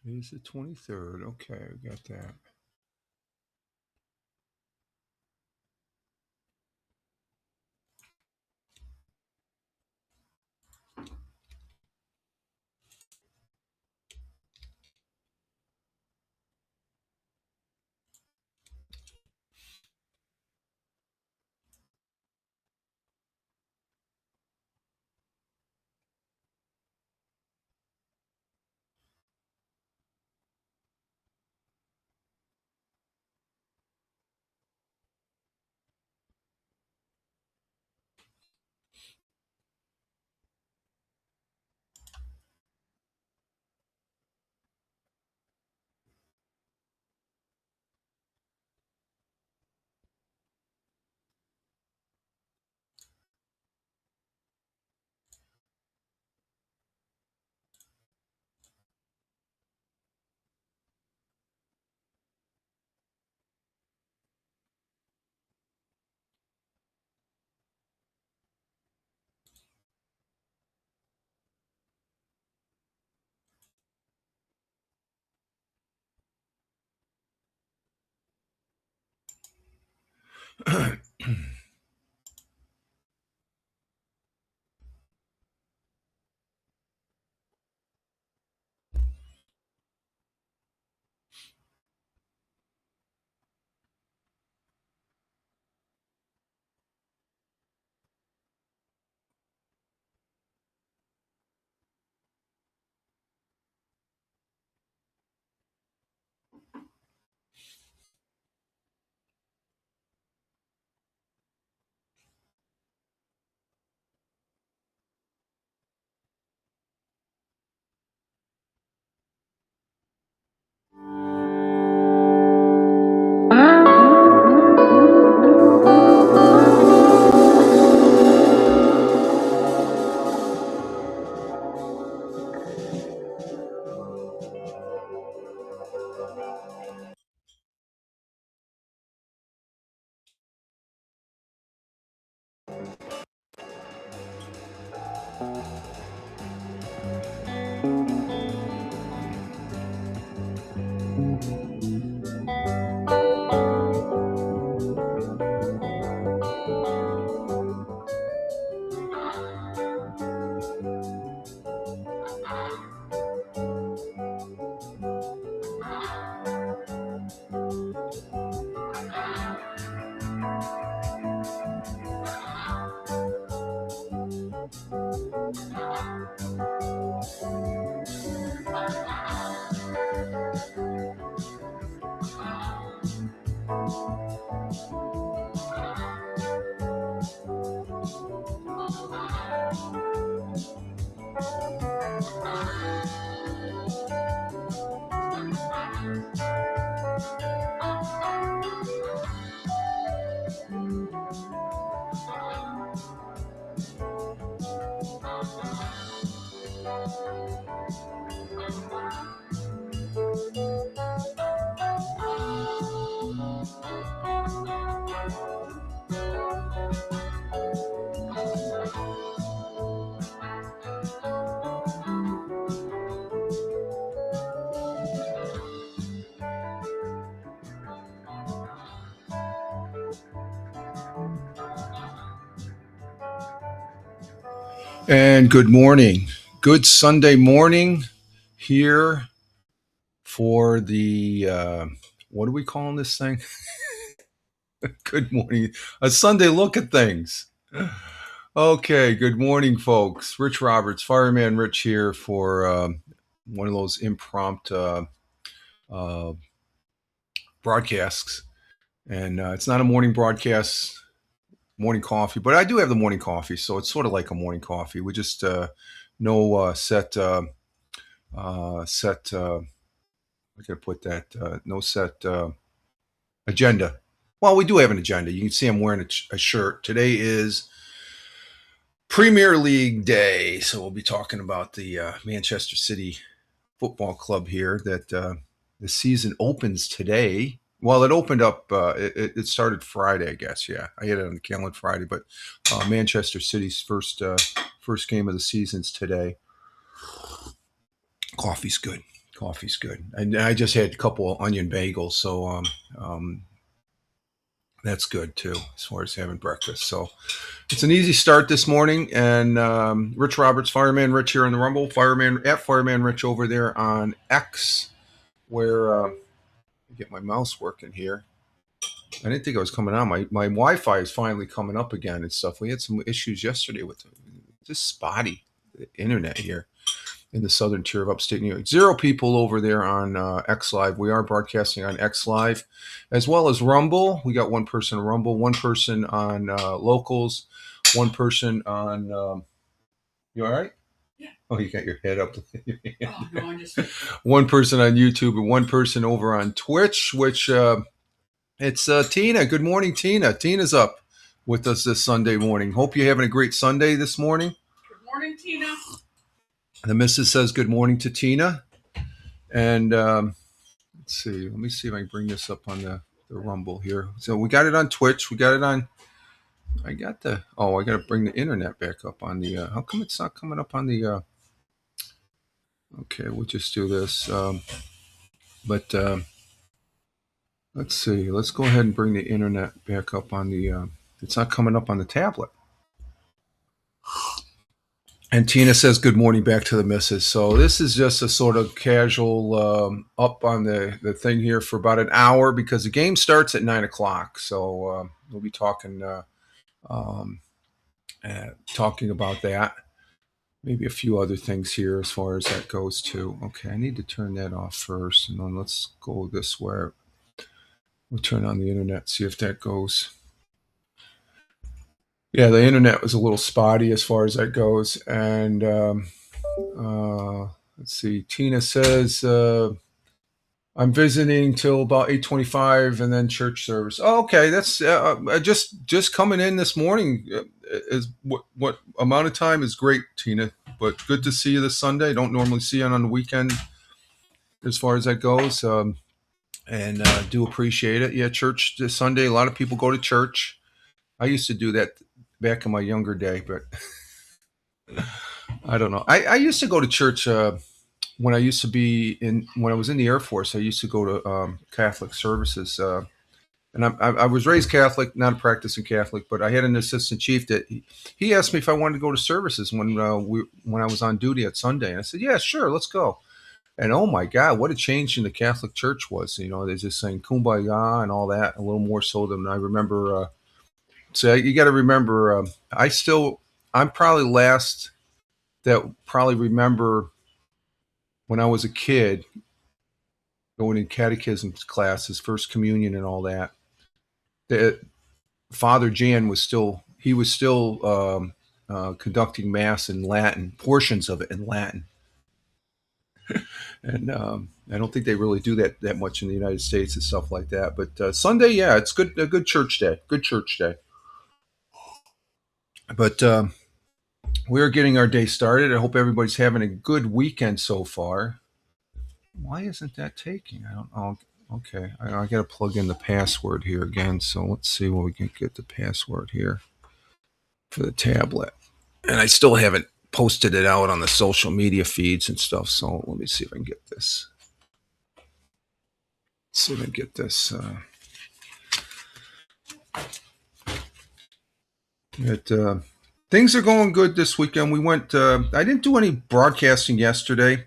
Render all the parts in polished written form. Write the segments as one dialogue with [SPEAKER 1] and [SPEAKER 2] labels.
[SPEAKER 1] Today's the 23rd. Okay, we got that. And good morning. Good Sunday morning here for the, what are we calling this thing? Good morning. A Sunday look at things. Okay, good morning, folks. Rich Roberts, Fireman Rich here for one of those impromptu uh, broadcasts. And it's not a morning broadcast, morning coffee, but I do have the morning coffee. So it's sort of like a morning coffee. We just no set I could put that no set agenda. Well, we do have an agenda. You can see I'm wearing a shirt. Today is Premier League Day, so we'll be talking about the Manchester City Football Club here. That the season opens today. Well, it opened up. It started Friday, I guess. Yeah, I had it on the calendar Friday, but Manchester City's first game of the season's today. Coffee's good. Coffee's good. And I just had a couple of onion bagels, so that's good too, as far as having breakfast. So it's an easy start this morning. And Rich Roberts, Fireman Rich here on the Rumble, Fireman Rich over there on X, where get my mouse working here. I didn't think I was coming on. My Wi-Fi is finally coming up again and stuff. We had some issues yesterday with this spotty internet here in the southern tier of upstate New York. 0 people over there on X Live. We are broadcasting on X Live, as well as Rumble. We got one person on Rumble, one person on Locals, one person on. You all right?
[SPEAKER 2] Yeah.
[SPEAKER 1] Oh, you got your head up.
[SPEAKER 2] Oh, no, I'm just.
[SPEAKER 1] One person on YouTube and one person over on Twitch, which it's Tina. Good morning, Tina. Tina's up with us this Sunday morning. Hope you're having a great Sunday this morning.
[SPEAKER 2] Good morning, Tina.
[SPEAKER 1] The missus says good morning to Tina. And let's see. Let me see if I can bring this up on the Rumble here. So we got it on Twitch. We got it on. I got to bring the internet back up on the. How come it's not coming up on the. Okay, we'll just do this. But let's see. Let's go ahead and bring the internet back up on the. It's not coming up on the tablet. And Tina says good morning back to the missus. So this is just a sort of casual up on the thing here for about an hour because the game starts at 9 o'clock. So we'll be talking talking about that. Maybe a few other things here as far as that goes too. Okay, I need to turn that off first, and then let's go this way. We'll turn on the internet, see if that goes. Yeah, the internet was a little spotty as far as that goes. And let's see. Tina says, I'm visiting till about 8:25 and then church service. Oh, okay. That's just coming in this morning. Is what amount of time is great, Tina. But good to see you this Sunday. Don't normally see you on the weekend as far as that goes. And do appreciate it. Yeah, church this Sunday. A lot of people go to church. I used to do that back in my younger day, but I don't know. I used to go to church when I used to be when I was in the Air Force. I used to go to Catholic services, and I was raised Catholic, not a practicing Catholic, but I had an assistant chief that he asked me if I wanted to go to services when I was on duty at Sunday, and I said, yeah, sure, let's go. And oh my God, what a change in the Catholic Church was. You know, they're just saying Kumbaya and all that, a little more so than I remember. So you got to remember, I'm probably last that probably remember when I was a kid going in catechism classes, first communion and all that. That Father Jan was still conducting mass in Latin, portions of it in Latin. And I don't think they really do that much in the United States and stuff like that. But Sunday, yeah, it's a good church day. Good church day. But we're getting our day started. I hope everybody's having a good weekend so far. Why isn't that taking? I don't know. Okay, I got to plug in the password here again. So let's see what we can get the password here for the tablet. And I still haven't posted it out on the social media feeds and stuff. So let me see if I can get this. Let's see if I can get this. Things are going good this weekend. We went. I didn't do any broadcasting yesterday,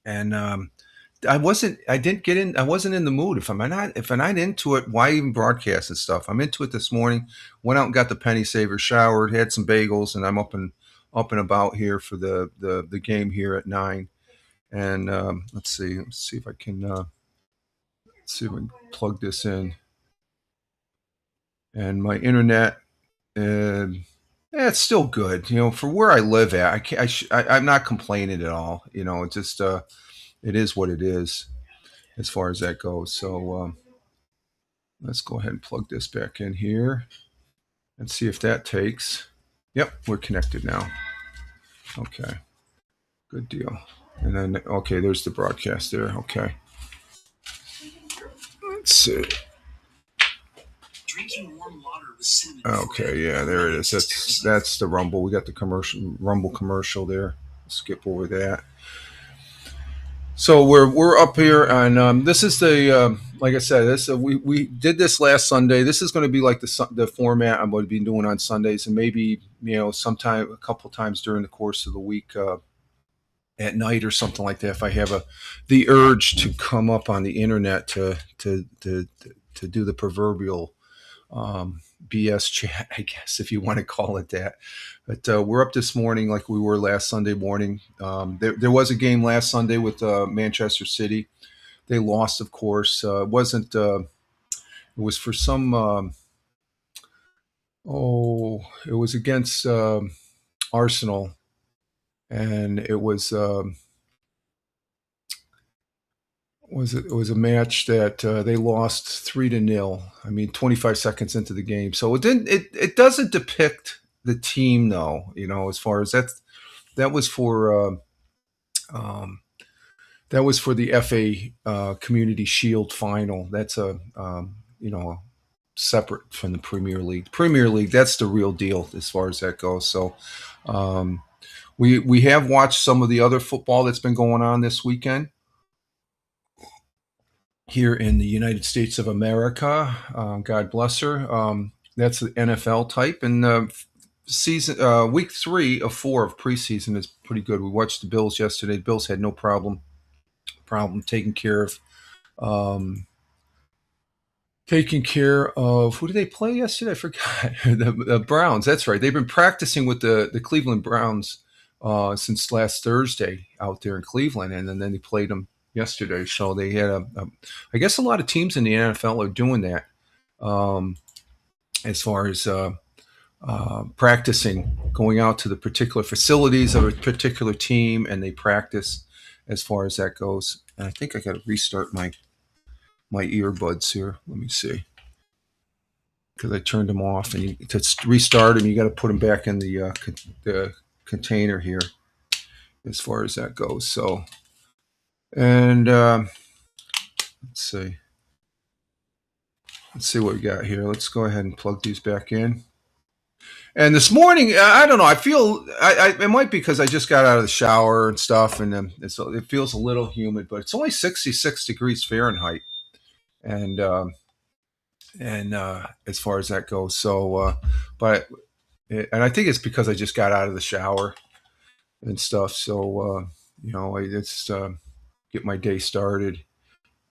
[SPEAKER 1] and I wasn't in the mood. If I'm not into it, why even broadcast and stuff? I'm into it this morning. Went out and got the penny saver, showered, had some bagels, and I'm up and about here for the game here at 9. And let's see if I can plug this in. And my internet, it's still good. You know, for where I live at, I'm not complaining at all. You know, it's just it is what it is as far as that goes. So let's go ahead and plug this back in here and see if that takes. Yep, we're connected now. Okay, good deal. And then, okay, there's the broadcast there. Okay. Let's see. Drinking warm water with cinnamon. Okay, yeah, there it is. That's the Rumble. We got the Rumble commercial there. Skip over that. So we're up here, and this is the like I said, this we did this last Sunday. This is going to be like the format I'm going to be doing on Sundays, and maybe sometime a couple times during the course of the week at night or something like that. If I have the urge to come up on the internet to do the proverbial BS chat, I guess, if you want to call it that. But we're up this morning like we were last Sunday morning. There was a game last Sunday with Manchester City. They lost, of course. It wasn't. It was for some. It was against Arsenal, and it was. It was a match that they lost 3-0. I mean, 25 seconds into the game, so it didn't. It doesn't depict the team though. As far as that was for um, that was for the FA Community Shield final. That's separate from the Premier League. Premier League, that's the real deal as far as that goes. So um, we have watched some of the other football that's been going on this weekend here in the United States of America. God bless her. That's the NFL type, and season week 3 of 4 of preseason is pretty good. We watched the Bills yesterday. The Bills had no problem taking care of who did they play yesterday? I forgot. The Browns. That's right. They've been practicing with the Cleveland Browns since last Thursday out there in Cleveland, and then they played them yesterday. So they had I guess a lot of teams in the NFL are doing that as far as practicing, going out to the particular facilities of a particular team, and they practice as far as that goes. And I think I got to restart my earbuds here. Let me see, because I turned them off, and to restart them, you got to put them back in the container here, as far as that goes. So, and let's see what we got here. Let's go ahead and plug these back in. And this morning, I don't know. I feel it might be because I just got out of the shower and stuff, and it feels a little humid, but it's only 66 degrees Fahrenheit, and as far as that goes. So, and I think it's because I just got out of the shower and stuff. So, I just get my day started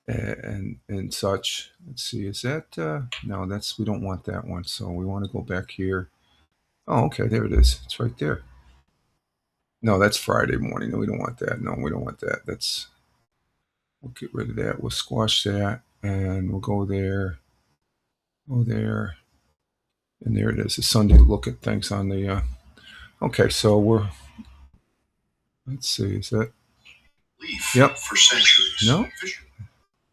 [SPEAKER 1] and such. Let's see. Is that no? We don't want that one. So we want to go back here. Oh, okay. There it is. It's right there. No, that's Friday morning. No, we don't want that. No, we don't want that. We'll get rid of that. We'll squash that, and we'll go there. Go there. And there it is. A Sunday look at things on the. Okay, so let's see. Is that?
[SPEAKER 3] Leaf
[SPEAKER 1] Yep.
[SPEAKER 3] for centuries.
[SPEAKER 1] No. What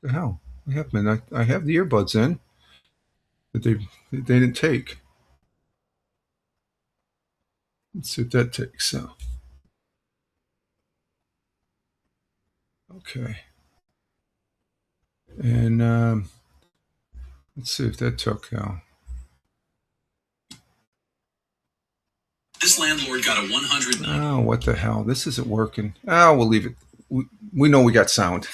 [SPEAKER 1] the hell? What happened? I have the earbuds in, but they didn't take. Let's see if that takes. So. Okay. And let's see if that took.
[SPEAKER 3] This landlord got a 100.
[SPEAKER 1] Oh, what the hell? This isn't working. Oh, we'll leave it. We know we got sound.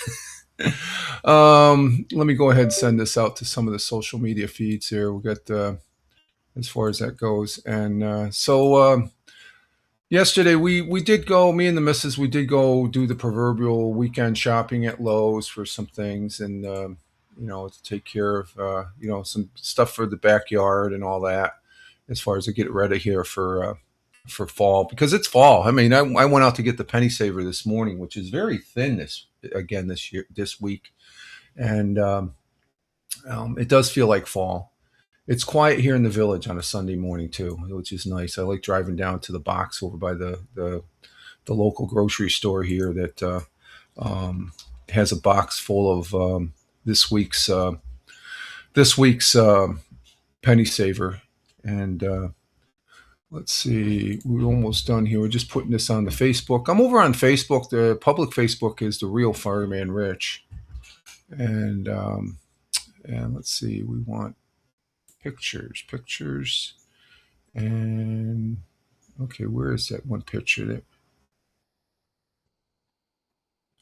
[SPEAKER 1] Let me go ahead and send this out to some of the social media feeds here. We got as far as that goes, and so yesterday we did go. Me and the missus, we did go do the proverbial weekend shopping at Lowe's for some things, and to take care of some stuff for the backyard and all that. As far as to get ready here for fall, because it's fall. I mean, I went out to get the penny saver this morning, which is very thin this week, and it does feel like fall. It's quiet here in the village on a Sunday morning too, which is nice. I like driving down to the box over by the local grocery store here that has a box full of this week's penny saver. And let's see, we're almost done here. We're just putting this on the Facebook. I'm over on Facebook. The public Facebook is The Real Fireman Rich. And let's see, we want pictures. And okay, where is that one picture?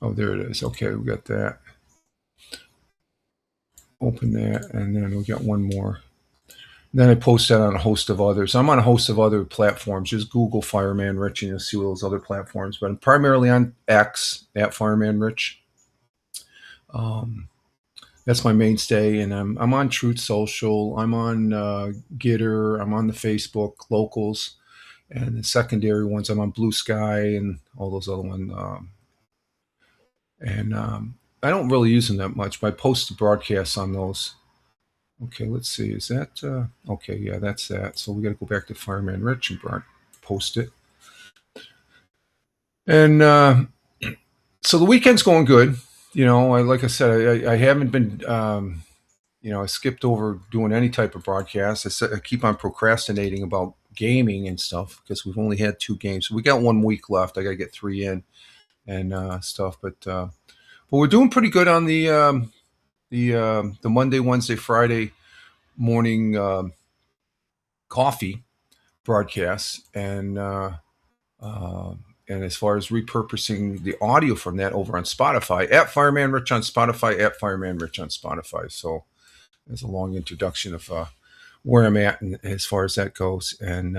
[SPEAKER 1] Oh, there it is. Okay, we got that. Open that, and then we got one more. Then I post that on a host of others. I'm on a host of other platforms. Just Google Fireman Rich and you'll see all those other platforms. But I'm primarily on X at Fireman Rich. Um, that's my mainstay, and I'm on Truth Social. I'm on Gitter. I'm on the Facebook locals, and the secondary ones. I'm on Blue Sky and all those other ones. And I don't really use them that much, but I post the broadcasts on those. Okay, let's see. Is that okay? Yeah, that's that. So we got to go back to Fireman Rich and post it. And so the weekend's going good. Like I said, I haven't been. I skipped over doing any type of broadcast. I keep on procrastinating about gaming and stuff because we've only had 2 games. So we got 1 week left. I got to get 3 in and stuff. But we're doing pretty good on the Monday, Wednesday, Friday morning coffee broadcasts, and as far as repurposing the audio from that over on Spotify at Fireman Rich on Spotify at Fireman Rich on Spotify. So there's a long introduction of where I'm at and as far as that goes. And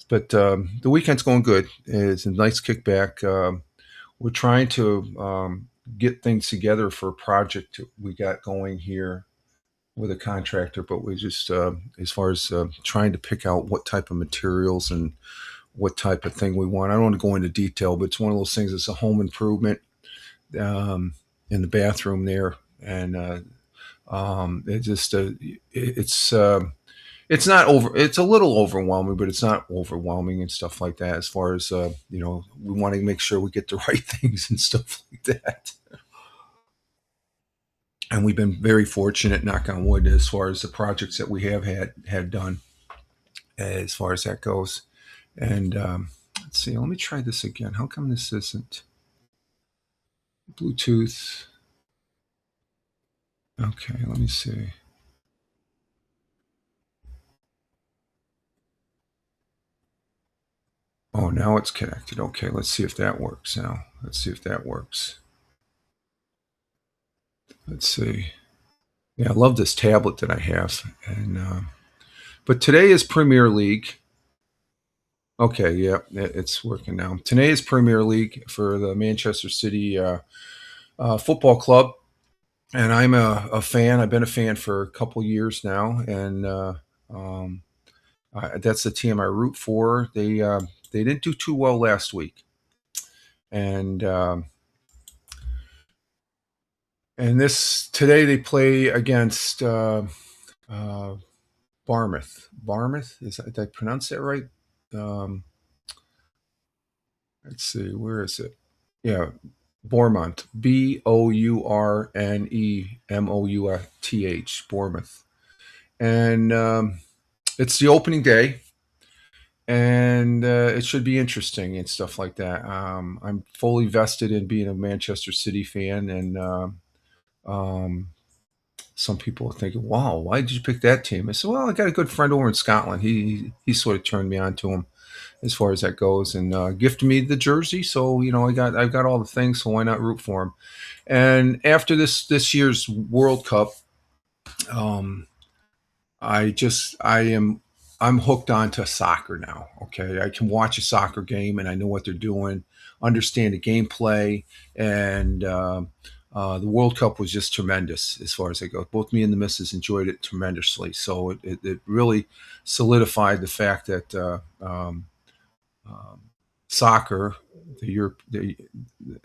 [SPEAKER 1] but the weekend's going good. It's a nice kickback. We're trying to get things together for a project we got going here with a contractor, but we just as far as trying to pick out what type of materials and what type of thing we want. I don't want to go into detail, but it's one of those things. It's a home improvement in the bathroom there, and it just it's not over. It's a little overwhelming, but it's not overwhelming and stuff like that. As far as we want to make sure we get the right things and stuff like that. And we've been very fortunate, knock on wood, as far as the projects that we have had done, as far as that goes. And let's see. Let me try this again. How come this isn't Bluetooth? Okay, let me see. Oh, now it's connected. Okay, let's see if that works now. Let's see if that works. Let's see. Yeah, I love this tablet that I have. And but today is Premier League. Okay, yeah, it's working now. Today is Premier League for the Manchester City Football Club, and I'm a fan. I've been a fan for a couple years now, and that's the team I root for. They didn't do too well last week, and this today they play against Barmouth. Barmouth, did I pronounce that right? Let's see, where is it? Yeah, Bournemouth. Bournemouth. Bournemouth. And it's the opening day, and it should be interesting and stuff like that. I'm fully vested in being a Manchester City fan, and some people are thinking, "Wow, why did you pick that team?" I said, "Well, I got a good friend over in Scotland. He sort of turned me on to him as far as that goes, and gifted me the jersey. So I've got all the things. So why not root for him?" And after this year's World Cup, um, I'm hooked onto soccer now. Okay, I can watch a soccer game and I know what they're doing, understand the gameplay, and the World Cup was just tremendous as far as it goes. Both me and the missus enjoyed it tremendously. So it really solidified the fact that soccer, the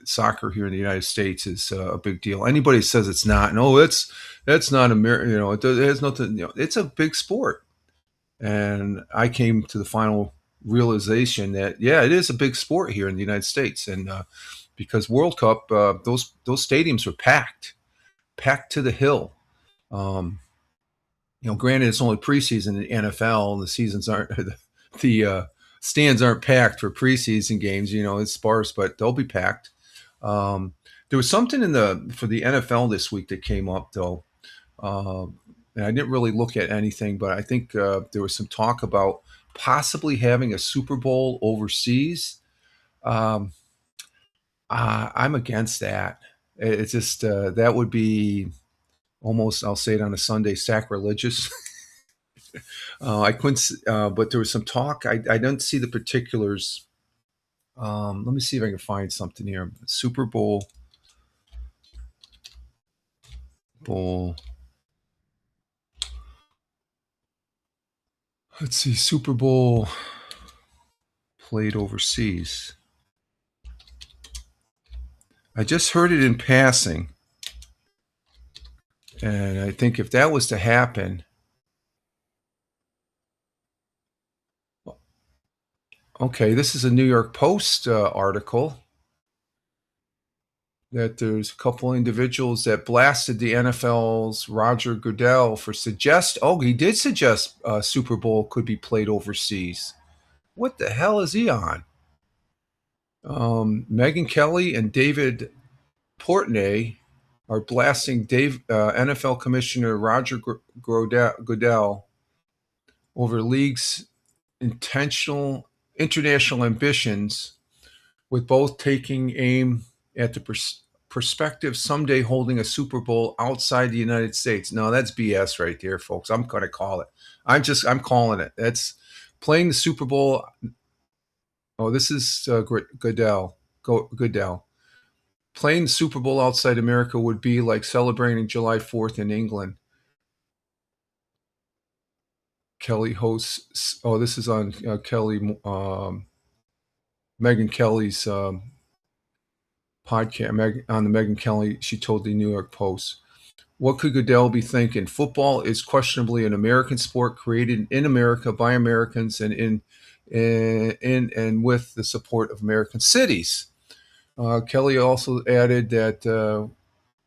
[SPEAKER 1] soccer here in the United States is a big deal. Anybody says it's not, no, that's not American. It has nothing. It's a big sport, and I came to the final realization that yeah, it is a big sport here in the United States, and because World Cup, those stadiums were packed to the hill. Um, Granted, it's only preseason in the NFL, and the seasons aren't the stands aren't packed for preseason games. It's sparse, but they'll be packed. There was something for the NFL this week that came up though, and I didn't really look at anything, but I think there was some talk about possibly having a Super Bowl overseas. Um, I'm against that. It's just that would be almost, I'll say it on a Sunday, sacrilegious. I couldn't, but there was some talk. I don't see the particulars. Let me see if I can find something here. Super Bowl. Let's see, Super Bowl played overseas. I just heard it in passing. And I think if that was to happen, okay, this is a New York Post article that there's a couple individuals that blasted the NFL's Roger Goodell for he did suggest Super Bowl could be played overseas. What the hell is he on? Megyn Kelly and David Portnoy are blasting NFL Commissioner Roger Goodell over league's international ambitions, with both taking aim at the perspective someday holding a Super Bowl outside the United States. No, that's BS right there, folks. I'm going to call it. I'm calling it. That's playing the Super Bowl. Oh, this is Goodell. Goodell. Playing the Super Bowl outside America would be like celebrating July 4th in England. Kelly hosts. Oh, this is on Kelly. Megyn Kelly's podcast. On the Megyn Kelly, she told the New York Post, "What could Goodell be thinking? Football is questionably an American sport created in America by Americans and in and with the support of American cities." Kelly also added that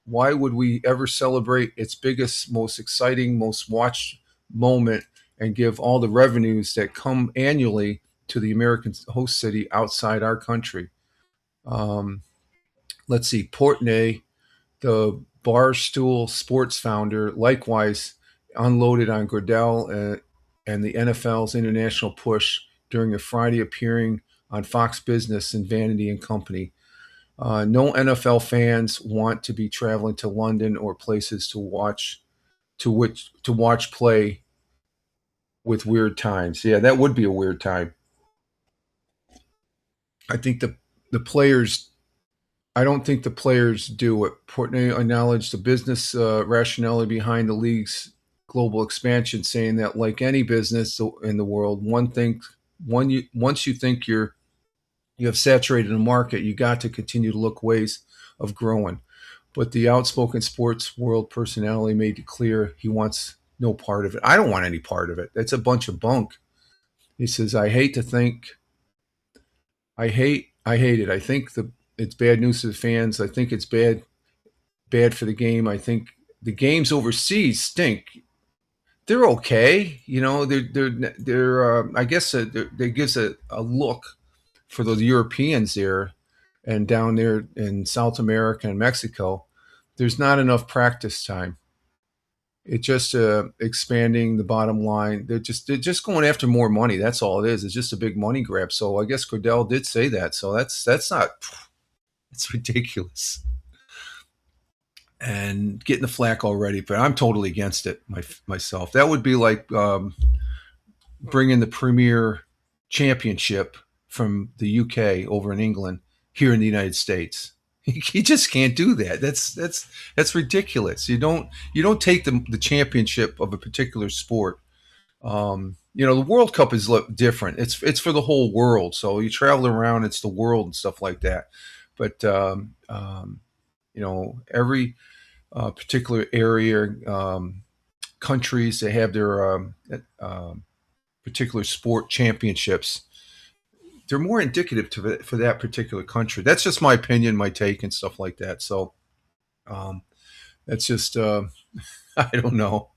[SPEAKER 1] why would we ever celebrate its biggest, most exciting, most watched moment and give all the revenues that come annually to the American host city outside our country? Let's see, Portnoy, the Barstool Sports founder, likewise unloaded on Goodell and the NFL's international push during a Friday appearing on Fox Business and Vanity and Company. No NFL fans want to be traveling to London or places to watch play with weird times. Yeah, that would be a weird time. I think the players. I don't think the players do it. Portnoy acknowledged the business rationale behind the league's global expansion, saying that like any business in the world, once you think you have saturated the market, you got to continue to look ways of growing. But the outspoken sports world personality made it clear he wants no part of it. I don't want any part of it. That's a bunch of bunk. He says, I hate it. I think it's bad news to the fans. I think it's bad for the game. I think the games overseas stink. They're okay, they're I guess they gives a look for those Europeans there and down there in South America and Mexico. There's not enough practice time. It's just expanding the bottom line. They're just going after more money. That's all it is. It's just a big money grab. So I guess Goodell did say that. So that's not. It's ridiculous. And getting the flack already, but I'm totally against it myself. That would be like bringing the Premier Championship from the UK over in England here in the United States. You just can't do that. That's ridiculous. You don't take the championship of a particular sport. The World Cup is different. It's for the whole world. So you travel around, it's the world and stuff like that. But every particular area, countries, they have their particular sport championships. They're more indicative for that particular country. That's just my opinion, my take, and stuff like that. So that's just I don't know.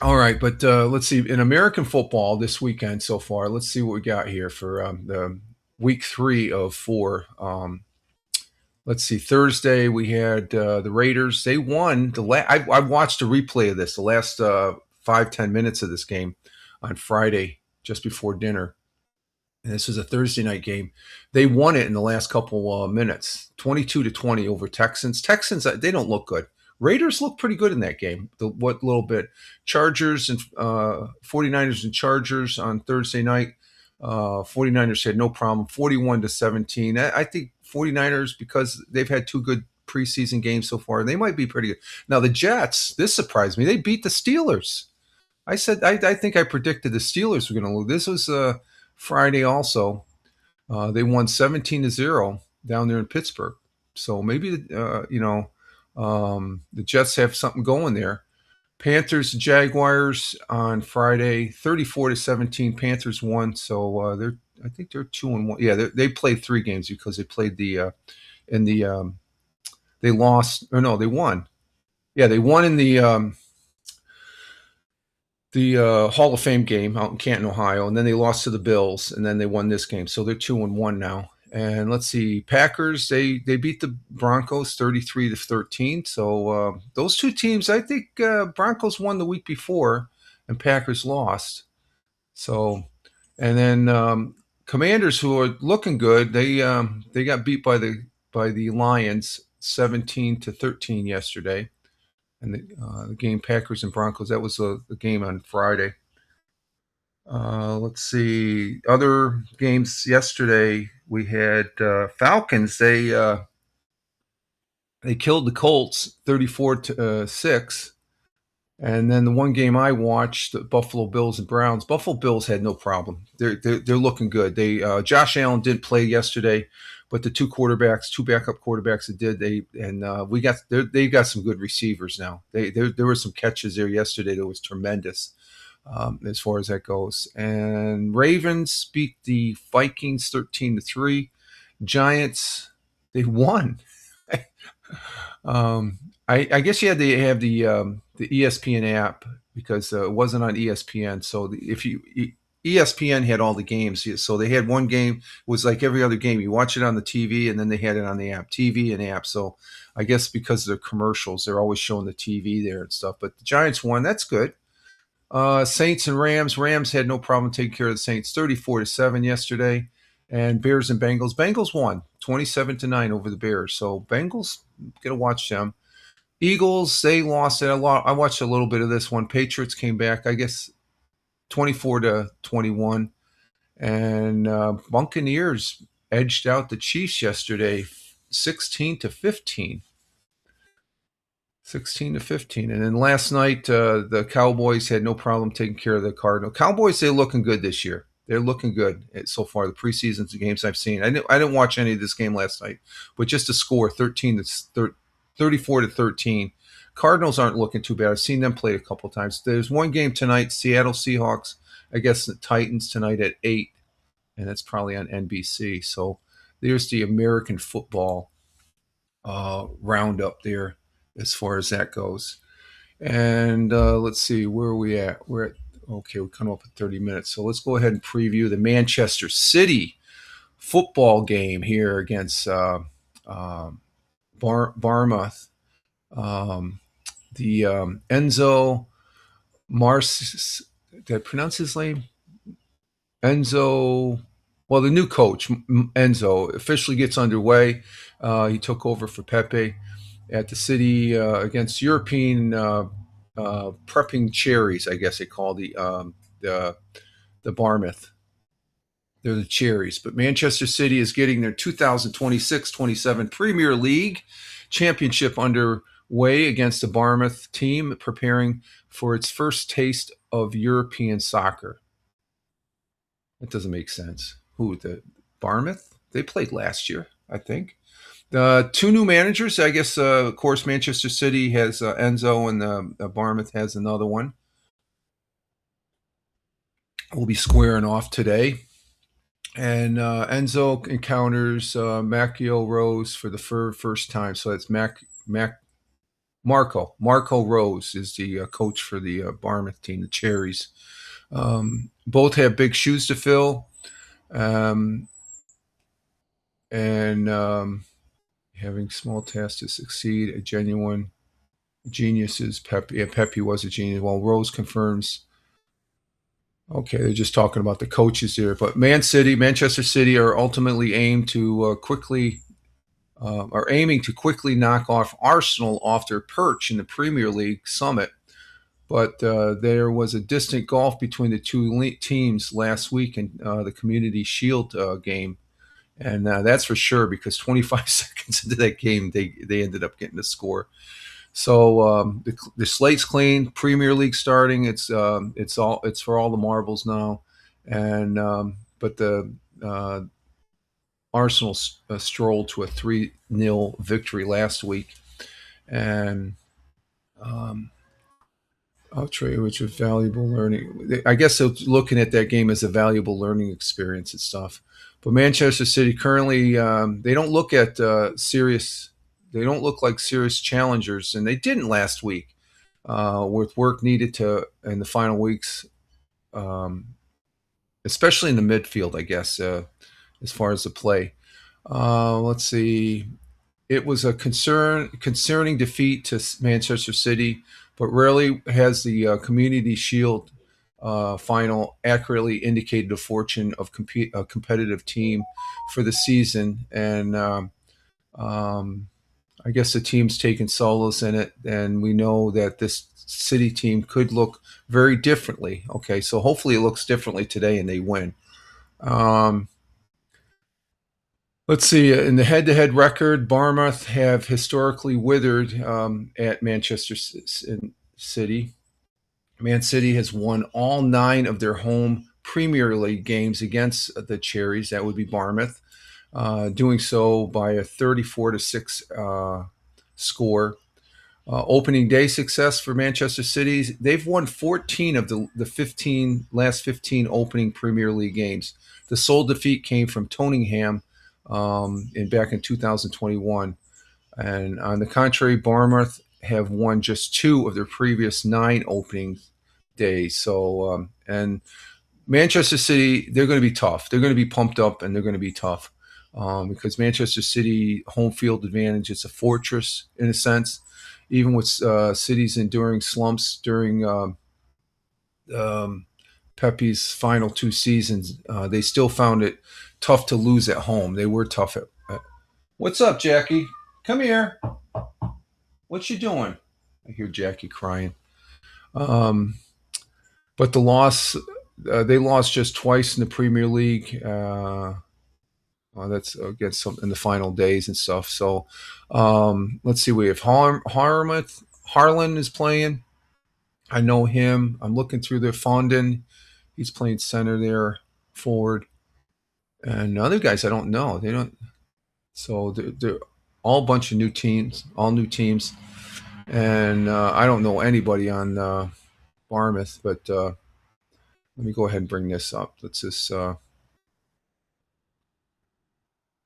[SPEAKER 1] All right, but let's see. In American football this weekend so far, let's see what we got here for the week 3 of 4. Let's see. Thursday we had the Raiders. They won. I watched a replay of this, the last 5-10 minutes of this game on Friday, just before dinner. and this was a Thursday night game. They won it in the last couple minutes, 22-20 over Texans. Texans, they don't look good. Raiders look pretty good in that game. What little bit. Chargers and 49ers and Chargers on Thursday night. 49ers had no problem, 41-17. I think 49ers, because they've had two good preseason games so far, they might be pretty good. Now the Jets, this surprised me. They beat the Steelers. I said I think I predicted the Steelers were going to lose. This was Friday also. They won 17-0 down there in Pittsburgh. So maybe the Jets have something going there. Panthers Jaguars on Friday, 34-17. Panthers won, so I think they're 2-1. Yeah, they played 3 games because they played they lost, or no, they won. Yeah, they won in the Hall of Fame game out in Canton, Ohio, and then they lost to the Bills, and then they won this game. So they're 2-1 now. And let's see, Packers, they beat the Broncos 33-13. So those two teams, I think Broncos won the week before, and Packers lost. So, and then Commanders, who are looking good, they got beat by the Lions 17-13 yesterday. And the game Packers and Broncos, that was the game on Friday. Let's see. Other games yesterday, we had Falcons. They killed the Colts 34-6. And then the one game I watched, the Buffalo Bills and Browns. Buffalo Bills had no problem. They're looking good. Josh Allen didn't play yesterday, but the two backup quarterbacks that did, they've got some good receivers now. There were some catches there yesterday that was tremendous as far as that goes. And Ravens beat the Vikings 13-3. Giants, they won. I guess you had to have the ESPN app because it wasn't on ESPN. So ESPN had all the games, so they had one game. It was like every other game. You watch it on the TV, and then they had it on the app, TV and app. So I guess because of the commercials, they're always showing the TV there and stuff. But the Giants won. That's good. Saints and Rams. Rams had no problem taking care of the Saints, 34-7 yesterday. And Bears and Bengals. Bengals won 27-9 over the Bears. So Bengals, gotta watch them. Eagles, they lost it a lot. I watched a little bit of this one. Patriots came back, I guess, 24-21. And Buccaneers edged out the Chiefs yesterday, 16-15. 16-15. And then last night, the Cowboys had no problem taking care of the Cardinals. Cowboys, they're looking good this year. They're looking good so far. The preseason games I've seen. I didn't watch any of this game last night, but just the score, 34-13. Cardinals aren't looking too bad. I've seen them play a couple times. There's one game tonight, Seattle Seahawks, I guess the Titans tonight at 8, and that's probably on NBC. So there's the American football roundup there as far as that goes. And let's see, where are we at? We're coming up at 30 minutes. So let's go ahead and preview the Manchester City football game here against Bournemouth. Enzo Mars, did I pronounce his name? Enzo, well, the new coach, Enzo, officially gets underway. He took over for Pepe at the City against European prepping cherries, I guess they call the Bournemouth. They're the cherries. But Manchester City is getting their 2026-27 Premier League championship underway against the Bournemouth team, preparing for its first taste of European soccer. That doesn't make sense. Who, the Bournemouth? They played last year, I think. Two new managers. I guess, of course, Manchester City has Enzo, and Bournemouth has another one. We'll be squaring off today. And Enzo encounters Macchio Rose for the first time. So that's Marco Rose is the coach for the Bournemouth team, the Cherries. Both have big shoes to fill. And having small tasks to succeed, a genuine genius is Pepe. Yeah, Pepe was a genius. While Rose confirms Okay, they're just talking about the coaches here, but Manchester City are ultimately aimed to are aiming to quickly knock off Arsenal off their perch in the Premier League summit. But there was a distant gulf between the two teams last week in the Community Shield game, and that's for sure because 25 seconds into that game, they ended up getting the score. So the slate's clean. Premier League starting. It's for all the marbles now, and but the Arsenal strolled to a 3-0 victory last week, and I'll tell you which was valuable learning. I guess they're looking at that game as a valuable learning experience and stuff. But Manchester City currently they don't look at serious. They don't look like serious challengers, and they didn't last week. With work needed to in the final weeks, um, especially in the midfield, I guess, as far as the play. Let's see. It was a concerning defeat to Manchester City, but rarely has the Community Shield final accurately indicated the fortune of a competitive team for the season. And I guess the team's taken solace in it, and we know that this City team could look very differently. Okay, so hopefully it looks differently today and they win. Um, Let's see. In the head-to-head record, Bournemouth have historically withered at Manchester City. Man City has won all 9 of their home Premier League games against the Cherries. That would be Bournemouth, doing so by a 34-6 score. Opening day success for Manchester City. They've won 14 of the last 15 opening Premier League games. The sole defeat came from Tottenham back in 2021. And on the contrary, Bournemouth have won just 2 of their previous 9 opening days. So, and Manchester City, they're going to be tough. They're going to be pumped up and they're going to be tough because Manchester City home field advantage is a fortress in a sense. Even with City's enduring slumps during Pepe's final 2 seasons, they still found it tough to lose at home. They were tough What's up, Jackie? Come here. What you doing? I hear Jackie crying. But the loss, they lost just twice in the Premier League. That's against some in the final days and stuff. So let's see. We have Harlan is playing. I know him. I'm looking through the Fondon. He's playing center there, forward. And other guys I don't know. They don't. So they're all a bunch of new teams, all new teams. And I don't know anybody on Bournemouth, but let me go ahead and bring this up. Let's just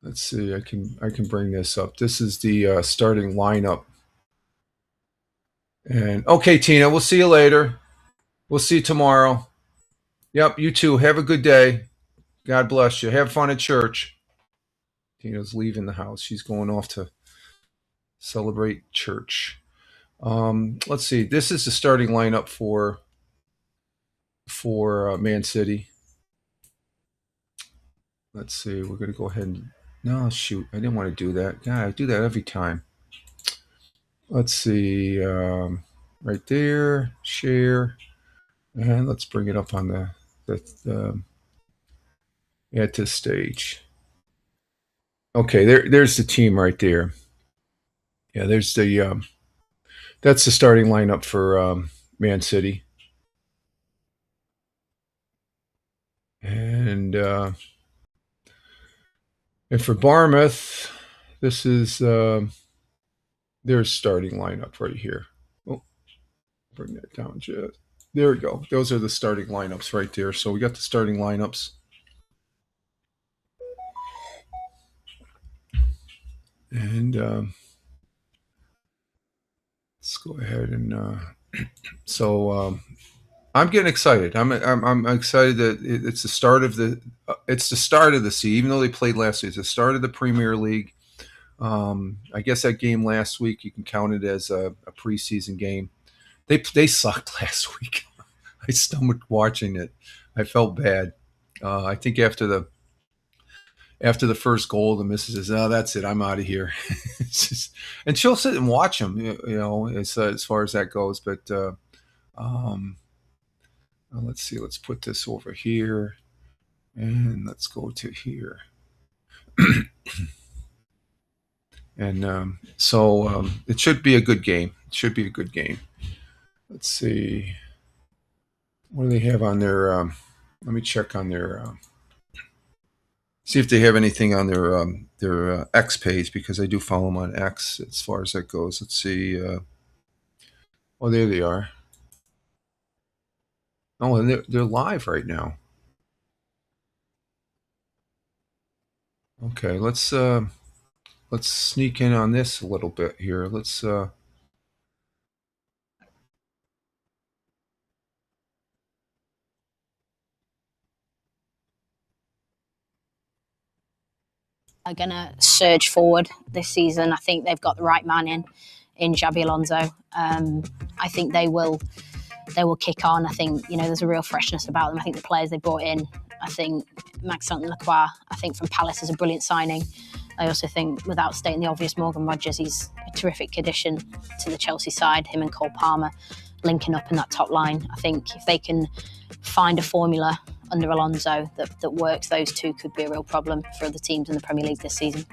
[SPEAKER 1] let's see. I can bring this up. This is the starting lineup. And okay, Tina, we'll see you later. We'll see you tomorrow. Yep, you too. Have a good day. God bless you. Have fun at church. Tina's leaving the house. She's going off to celebrate church. Let's see. This is the starting lineup for Man City. Let's see. We're going to go ahead and... No, shoot. I didn't want to do that. God, I do that every time. Let's see. Right there. Share. And let's bring it up on the add to stage. Okay, there's the team right there. Yeah, there's the that's the starting lineup for Man City. And for Bournemouth, this is their starting lineup right here. Oh, bring that down just. There we go. Those are the starting lineups right there. So we got the starting lineups. And let's go ahead and so I'm getting excited. I'm excited that it's the start of the season. Even though they played last week, it's the start of the Premier League. I guess that game last week you can count it as a preseason game. They sucked last week. I stomached watching it. I felt bad. I think after the first goal, the missus says, "Oh, that's it. I'm out of here." And she'll sit and watch them, as far as that goes. But let's see. Let's put this over here, and let's go to here. And so it should be a good game. It should be a good game. Let's see. What do they have on their? Let me check on their. See if they have anything on their X page, because I do follow them on X as far as that goes. Let's see. Oh, there they are. Oh, and they're live right now. Okay, let's sneak in on this a little bit here. Let's.
[SPEAKER 4] Are going to surge forward this season. I think they've got the right man in Xabi Alonso. I think they will kick on. I think, there's a real freshness about them. I think the players they brought in, I think Maxence Lacroix, I think from Palace is a brilliant signing. I also think, without stating the obvious, Morgan Rogers, he's a terrific addition to the Chelsea side. Him and Cole Palmer linking up in that top line. I think if they can find a formula under Alonso that works, those two could be a real problem for other teams in the Premier League this season.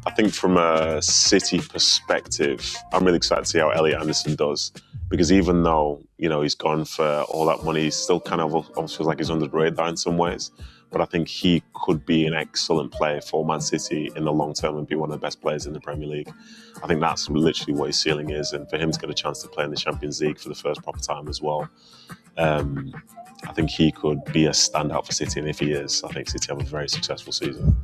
[SPEAKER 5] I think from a City perspective, I'm really excited to see how Elliot Anderson does, because even though, he's gone for all that money, he still kind of almost feels like he's under the radar in some ways. But I think he could be an excellent player for Man City in the long term and be one of the best players in the Premier League. I think that's literally what his ceiling is. And for him to get a chance to play in the Champions League for the first proper time as well, I think he could be a standout for City. And if he is, I think City have a very successful season.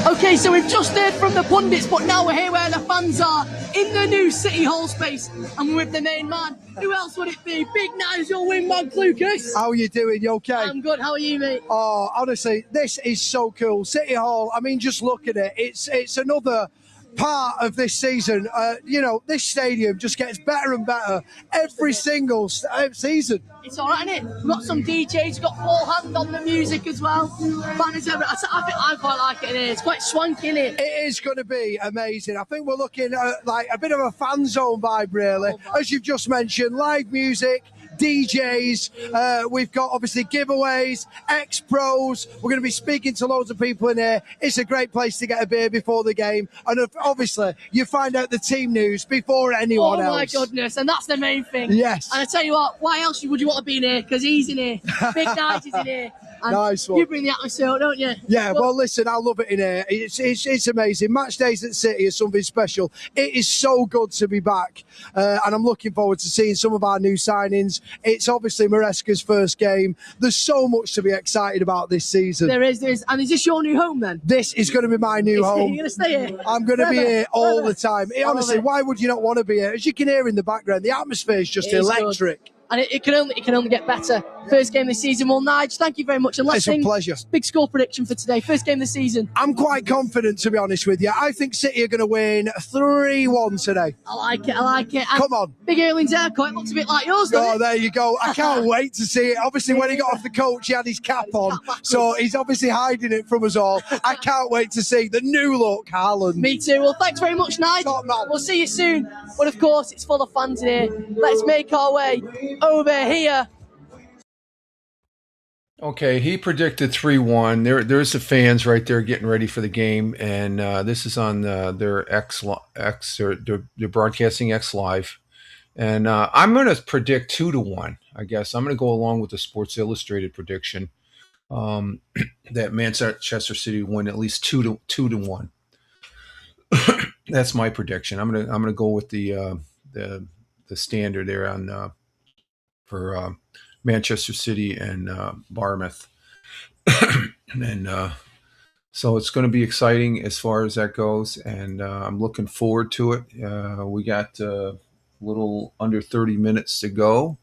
[SPEAKER 6] Okay, so we've just heard from the pundits, but now we're here where the fans are in the new City Hall space, and we're with the main man. Who else would it be? Big Nigel wingman Lucas.
[SPEAKER 7] How are you doing? You okay?
[SPEAKER 6] I'm good. How are you, mate?
[SPEAKER 7] Oh, honestly, this is so cool. City Hall, I mean, just look at it. It's another part of this season. This stadium just gets better and better every single season.
[SPEAKER 6] It's all right, isn't it? We've got some DJs, got full hand on the music as well. Banners everywhere. I think I quite like it in here. It's quite swanky, isn't it?
[SPEAKER 7] It is going to be amazing. I think we're looking at like a bit of a fan zone vibe, really. As you've just mentioned, live music, DJs, we've got obviously giveaways, ex-pros. We're going to be speaking to loads of people in here. It's a great place to get a beer before the game. And obviously, you find out the team news before anyone else.
[SPEAKER 6] Oh my goodness, and that's the main thing.
[SPEAKER 7] Yes.
[SPEAKER 6] And I tell you what, why else would you want to be in here? Because he's in here. Big Nige is in here. And
[SPEAKER 7] nice one.
[SPEAKER 6] You bring the atmosphere, don't you?
[SPEAKER 7] Yeah, well, listen, I love it in here. It's amazing. Match days at City is something special. It is so good to be back. And I'm looking forward to seeing some of our new signings. It's obviously Maresca's first game. There's so much to be excited about this season.
[SPEAKER 6] There is. And is this your new home then?
[SPEAKER 7] This is going to be my new home.
[SPEAKER 6] You're going to stay here?
[SPEAKER 7] I'm going to be here all the time. Honestly, why would you not want to be here? As you can hear in the background, the atmosphere is just electric.
[SPEAKER 6] And it can only get better. First game this season. Well, Nige, thank you very much. And
[SPEAKER 7] it's a pleasure.
[SPEAKER 6] Big score prediction for today. First game this season.
[SPEAKER 7] I'm quite confident, to be honest with you. I think City are going to win 3-1 today.
[SPEAKER 6] I like it. And
[SPEAKER 7] come on.
[SPEAKER 6] Big Erling's haircut looks a bit like yours, doesn't
[SPEAKER 7] it? There you go. I can't wait to see it. Obviously, when he got off the coach, he had his cap on. So he's obviously hiding it from us all. I can't wait to see the new look Haaland.
[SPEAKER 6] Me too. Well, thanks very much, Nige.
[SPEAKER 7] Top man.
[SPEAKER 6] We'll see you soon. But of course, it's full of fans in here. Let's make our way over here.
[SPEAKER 1] Okay, he predicted 3-1. There's the fans right there getting ready for the game, and this is on their X. They're broadcasting X Live, and I'm going to predict 2-1. I guess I'm going to go along with the Sports Illustrated prediction that Manchester City win at least 2-1. That's my prediction. I'm gonna go with the standard there on for Manchester City and Bournemouth. And so it's going to be exciting as far as that goes, and I'm looking forward to it. We got a little under 30 minutes to go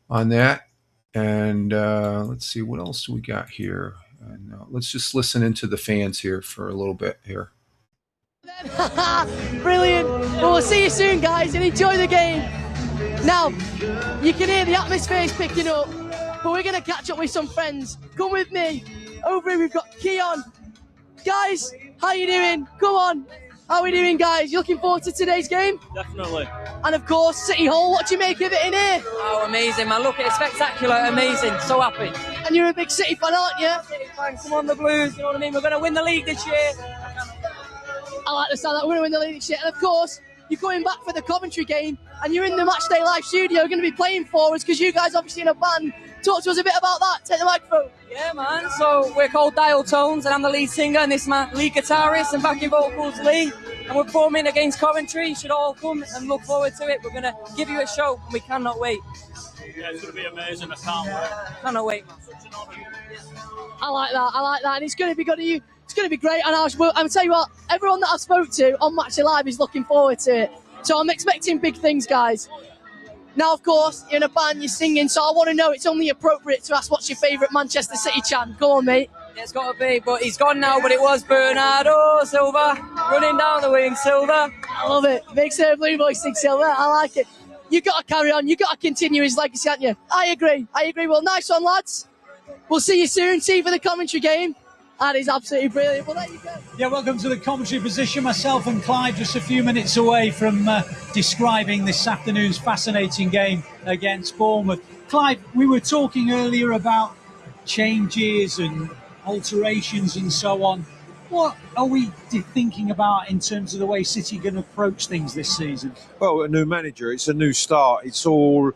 [SPEAKER 1] on that, and let's see, what else do we got here? And let's just listen into the fans here for a little bit here.
[SPEAKER 6] Brilliant. Well, we'll see you soon, guys, and enjoy the game. Now, you can hear the atmosphere is picking up. but we're going to catch up with some friends. Come with me. Over here we've got Keon. Guys, how you doing? Come on. How are we doing, guys? You looking forward to today's game?
[SPEAKER 8] Definitely.
[SPEAKER 6] And of course, City Hall. What do you make of it in here?
[SPEAKER 8] Oh, amazing, man. Look, it's spectacular, amazing. So happy.
[SPEAKER 6] And you're a big City fan, aren't you?
[SPEAKER 8] City fan, come on, the Blues. You know what I mean? We're going to win the league this year.
[SPEAKER 6] I like the sound that we're going to win the league this year. And of course, you're going back for the Coventry game, and you're in the Matchday Live studio going to be playing for us because you guys obviously in a band. Talk to us a bit about that. Take the microphone.
[SPEAKER 8] Yeah, man. So we're called Dial Tones, and I'm the lead singer, and this man, lead guitarist, and backing vocals, Lee. And we're performing against Coventry. You should all come and look forward to it. We're going to give you a show, and we cannot wait.
[SPEAKER 9] Yeah, it's going to be amazing. I can't wait.
[SPEAKER 8] Cannot wait.
[SPEAKER 6] I like that. And it's going to be good to you. It's going to be great. And I'll tell you what, everyone that I spoke to on Matchday Live is looking forward to it. So I'm expecting big things, guys. Now, of course, you're in a band, you're singing, so I want to know, it's only appropriate to ask what's your favourite Manchester City chant. Go on, mate.
[SPEAKER 8] Yeah, it's got to be, but he's gone now, but it was Bernardo Silva, running down the wing, Silva.
[SPEAKER 6] I love it. Big Sir Blue Voice, Sig Silva. I like it. You got to carry on. You got to continue his legacy, haven't you? I agree. Well, nice one, lads. We'll see you soon. See you for the Coventry game. That is absolutely brilliant. Well, there you go.
[SPEAKER 10] Yeah, welcome to the commentary position. Myself and Clive just a few minutes away from describing this afternoon's fascinating game against Bournemouth. Clive, we were talking earlier about changes and alterations and so on. What are we thinking about in terms of the way City are going to approach things this season?
[SPEAKER 11] Well, a new manager, it's a new start. It's all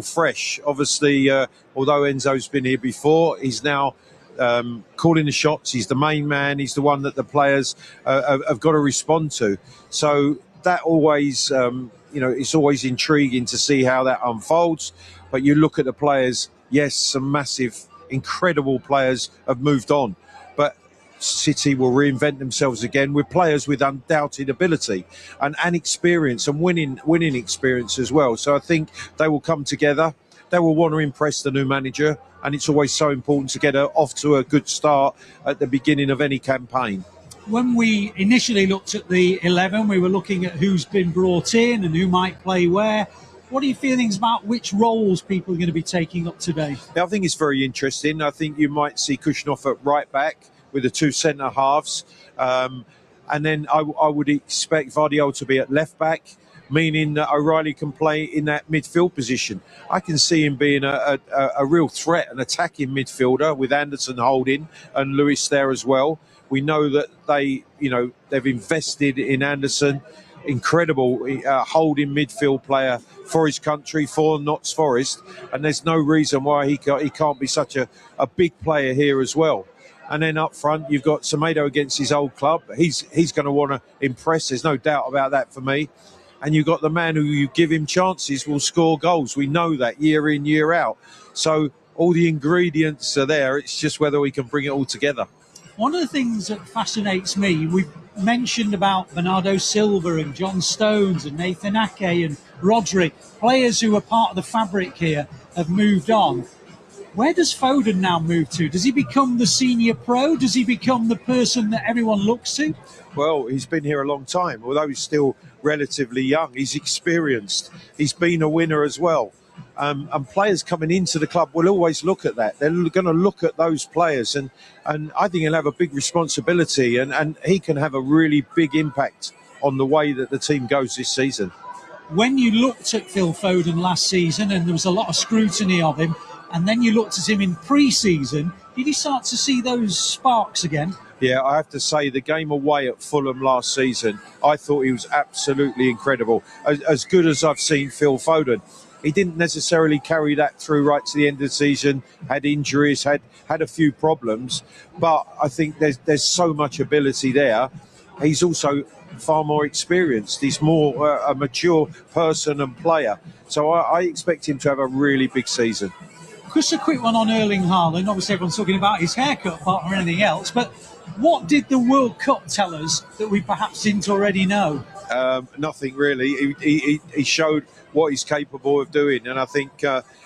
[SPEAKER 11] fresh. Obviously, although Enzo's been here before, he's now calling the shots. He's the main man. He's the one that the players have got to respond to. So that always, it's always intriguing to see how that unfolds. But you look at the players, yes, some massive, incredible players have moved on. But City will reinvent themselves again with players with undoubted ability and experience and winning experience as well. So I think they will come together. They will want to impress the new manager, and it's always so important to get off to a good start at the beginning of any campaign.
[SPEAKER 10] When we initially looked at the 11, we were looking at who's been brought in and who might play where. What are your feelings about which roles people are going to be taking up today?
[SPEAKER 11] Yeah, I think it's very interesting. I think you might see Kushnov at right back with the two centre halves. And then I would expect Vardiol to be at left back, meaning that O'Reilly can play in that midfield position. I can see him being a real threat, an attacking midfielder with Anderson holding and Lewis there as well. We know that they've invested in Anderson, incredible holding midfield player for his country, for Notts Forest, and there's no reason why he can't be such a big player here as well. And then up front, you've got Semedo against his old club. He's going to want to impress. There's no doubt about that for me. And you've got the man who you give him chances will score goals. We know that year in, year out. So all the ingredients are there. It's just whether we can bring it all together.
[SPEAKER 10] One of the things that fascinates me, we've mentioned about Bernardo Silva and John Stones and Nathan Ake and Rodri, players who are part of the fabric here have moved on. Where does Foden now move to? Does he become the senior pro? Does he become the person that everyone looks to?
[SPEAKER 11] Well, he's been here a long time. Although he's still relatively young, he's experienced. He's been a winner as well. And players coming into the club will always look at that. They're going to look at those players. And I think he'll have a big responsibility. And he can have a really big impact on the way that the team goes this season.
[SPEAKER 10] When you looked at Phil Foden last season, and there was a lot of scrutiny of him, and then you looked at him in pre-season, did you start to see those sparks again?
[SPEAKER 11] Yeah, I have to say the game away at Fulham last season, I thought he was absolutely incredible. As good as I've seen Phil Foden. He didn't necessarily carry that through right to the end of the season, had injuries, had a few problems, but I think there's so much ability there. He's also far more experienced. He's more a mature person and player. So I expect him to have a really big season.
[SPEAKER 10] Just a quick one on Erling Haaland. Obviously, everyone's talking about his haircut apart from anything else. But what did the World Cup tell us that we perhaps didn't already know?
[SPEAKER 11] Nothing really. He showed what he's capable of doing, and I think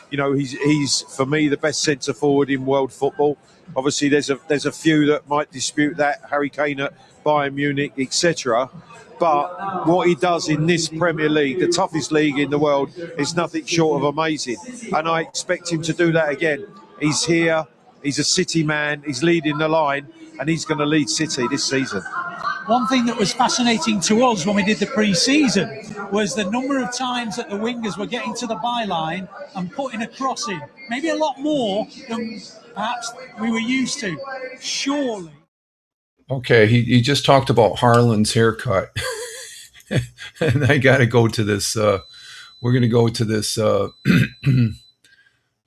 [SPEAKER 11] he's for me the best centre forward in world football. Obviously, there's a few that might dispute that, Harry Kane at Bayern Munich, etc. But what he does in this Premier League, the toughest league in the world, is nothing short of amazing, and I expect him to do that again. He's here. He's a City man. He's leading the line, and he's going to lead City this season.
[SPEAKER 10] One thing that was fascinating to us when we did the pre-season was the number of times that the wingers were getting to the byline and putting a cross in. Maybe a lot more than perhaps we were used to. Surely.
[SPEAKER 1] Okay, he just talked about Haaland's haircut. And I got to go to this. We're going to go to this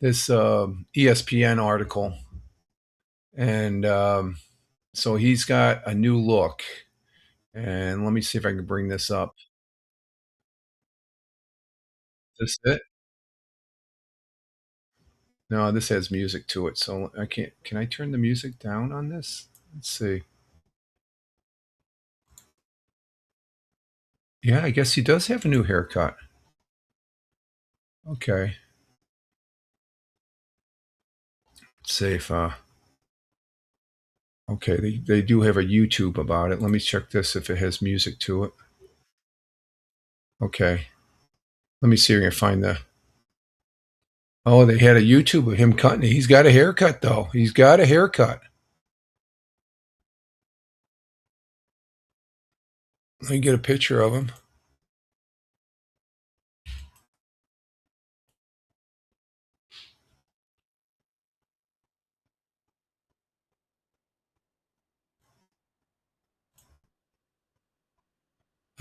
[SPEAKER 1] this ESPN article. And so he's got a new look. And let me see if I can bring this up. Is this it? No, this has music to it. So I can't. Can I turn the music down on this? Let's see. Yeah, I guess he does have a new haircut. Okay. Let's see if okay, they do have a YouTube about it. Let me check this if it has music to it. Okay. Let me see if I can find the. Oh, they had a YouTube of him cutting it. He's got a haircut, though. He's got a haircut. Let me get a picture of him.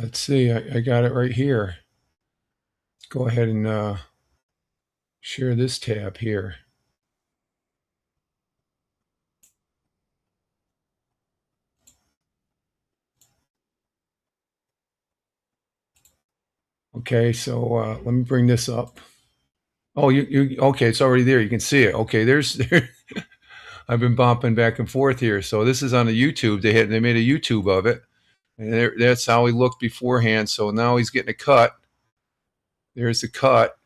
[SPEAKER 1] Let's see. I got it right here. Go ahead and share this tab here. Okay, so let me bring this up. Oh, you okay? It's already there. You can see it. Okay, there's. I've been bumping back and forth here. So this is on the YouTube. They made a YouTube of it, and that's how he looked beforehand. So now he's getting a cut. There's the cut,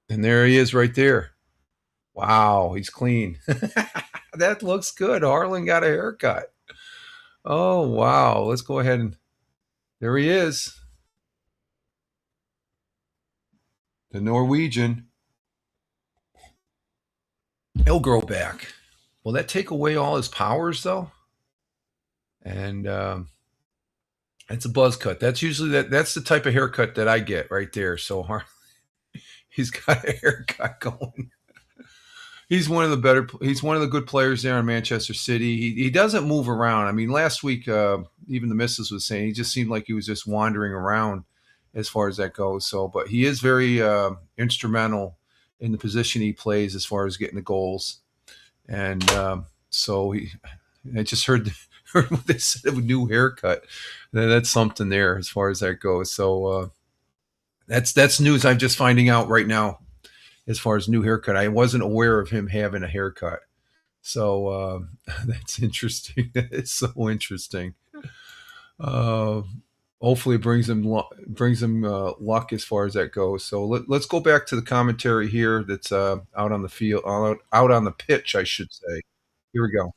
[SPEAKER 1] and there he is right there. Wow, he's clean. That looks good. Haaland got a haircut. Oh wow, let's go ahead and there he is. The Norwegian. He'll grow back. Will that take away all his powers, though? And it's a buzz cut. That's usually that's the type of haircut that I get right there. So he's got a haircut going. He's one of the good players there in Manchester City. He doesn't move around. I mean, last week, even the missus was saying he just seemed like he was just wandering around as far as that goes. So, but he is very instrumental in the position he plays as far as getting the goals. And so I just heard what they said of a new haircut. That's something there as far as that goes. So that's news I'm just finding out right now as far as new haircut. I wasn't aware of him having a haircut. So that's interesting. It's so interesting. Hopefully it brings him luck as far as that goes. So let's go back to the commentary here that's out on the field, out on the pitch, I should say. Here we go.